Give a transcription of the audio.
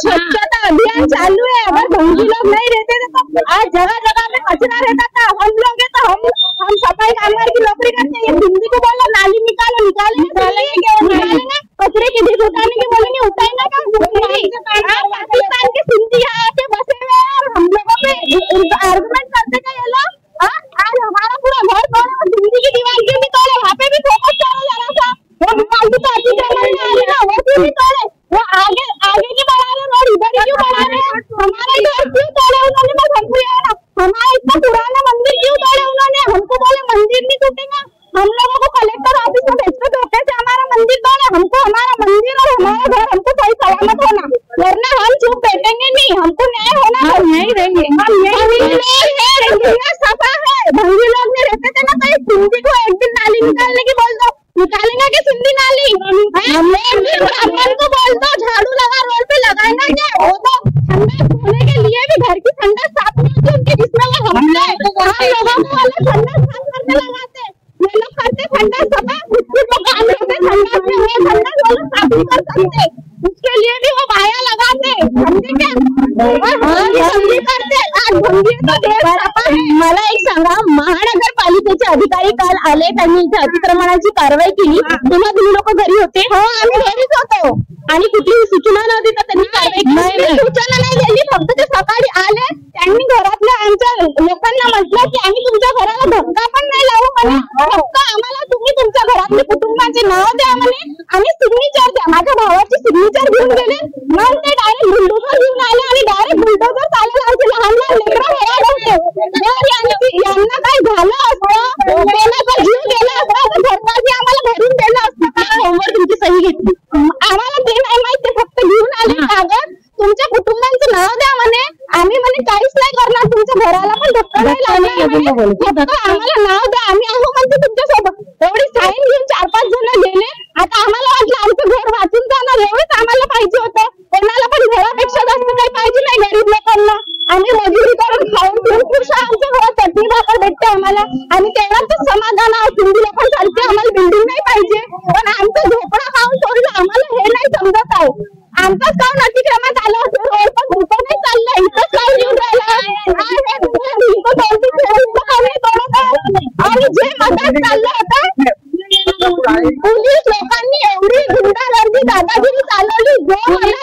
स्वच्छता अभियान चालू है। अगर भंगी लोग नहीं रहते तो आज जगह जगह में कचरा रहता था। हम लोग है तो हम सफाई कामगार की नौकरी करते हैं। हिंदी को बोलो नाली निकालो, निकालेंगे कचरे की डिश उठाने के बोलेंगे, उठाएंगे क्या? पाकिस्तान के सिंधी यहाँ पे बसे हुए हैं और हम लोगों पे आर्गुमेंट करते हैं ये लोग। आज हमारा पूरा घर तोड़े, दिल्ली की दीवार क्यों नहीं तोड़े? वहाँ पे भी फोकस करो जरा सा। वो फालतू पार्टी वो क्यों नहीं तोड़े? वो आगे नहीं बढ़ा रहे, रोड इधर क्यों बढ़ा रहे? हमारे घर क्यों तोड़े उन्होंने? बस हमको ये ना, हमारा इतना पुराना मंदिर क्यों तोड़े उन्होंने? हमको बोले मंदिर नहीं टूटेगा, हम लोगों को कलेक्टर ऑफिस में भेज के धोखे से हमारा मंदिर तोड़े। हमको हमारा मंदिर और हमारा घर हमको सही सलामत होना, वरना हम चुप बैठेंगे नहीं। हमको न्याय होना, हम यही रहेंगे, हम यही सफा है। भंगी लोग नहीं रहते थे ना, तो सिंधी को एक दिन नाली निकालने की बोल दो, निकालेंगे कि सिंधी नाली? ब्राह्मण को बोल दो झाड़ू लगा रोड पे लगाएंगे क्या? वो तो ठंडा होने के लिए भी घर की ठंडा साफ नहीं होती उनकी, जिसमें वो हम लोगों को ठंडा साफ करके लगाते। ये लोग करते ठंडा सफा, कुछ काम करते ठंडा से, वो ठंडा वो लोग साफ नहीं कर सकते, उसके लिए भी वो बाया लगाते। समझे क्या? समझी करते। आज भंगी तो देश सफा है। मला एक सांगा, महानगरपालिकेचे अधिकारी काल आले, त्यांनी इथे अतिक्रमणाची कारवाई केली, तेव्हा तुम्ही लोक घरी होते? हो, आम्ही घरीच होतो आणि कुठलीही सूचना नव्हती तर त्यांनी कारवाई केली? सूचना नाही दिली, फक्त ते सकाळी आले, त्यांनी घरातल्या आमच्या लोकांना म्हटलं की आम्ही तुमच्या घराला धक्का पण नाही लावू म्हणे, फक्त आम्हाला तुम्ही तुमच्या घरातल्या कुटुंबाचे नाव द्या म्हणे, आम्ही सिग्नेचर द्या। माझ्या भावाची सिग्नेचर घेऊन गेले, मग ते डायरेक्ट बुलडोझर घेऊन आले आणि डायरेक्ट बुलडोझर चालवला। आमचे लहान लहान लेकरं यांना काय झालं असतं, कोणाचा जीव गेला असता तर सरकारने आम्हाला भरून दिलं असतं का? समोर तुमची सही घेतली, आम्हाला ते नाही माहिती, फक्त घेऊन आले कागद, तुमच्या कुटुंबांचं नाव द्या म्हणे, आम्ही म्हणे काहीच नाही करणार, तुमच्या घराला पण धक्का नाही लावणार, फक्त आम्हाला नाव द्या, आम्ही आहो म्हणते तुमच्या सोबत। एवढी साईन घेऊन 4-5 जण गेले। आता आम्हाला वाटलं आमचं घर वाचून जाणार, एवढंच आम्हाला पाहिजे होतं, कोणाला पण घरापेक्षा जास्त काही पाहिजे नाही गरीब लोकांना। आम्ही मजुरी करून खाऊन पिऊन खुश आमच्या घरात चटणी भाकर भेटते आम्हाला, आणि तेवढंच समाधान आहे। सिंधी लोक चालते, आम्हाला बिल्डिंग नाही पाहिजे, पण आमचं झोपडा खाऊन सोडलं, आम्हाला हे नाही समजत आहे। आमचाच काम अतिक्रमण झालं होतं, रोड पण धोका नाही चाललं, इथंच काय घेऊन राहिला आणि जे मदत चाललं होतं, पोलीस लोकांनी एवढी गुंडागर्दी दादागिरी चालवली, जो मला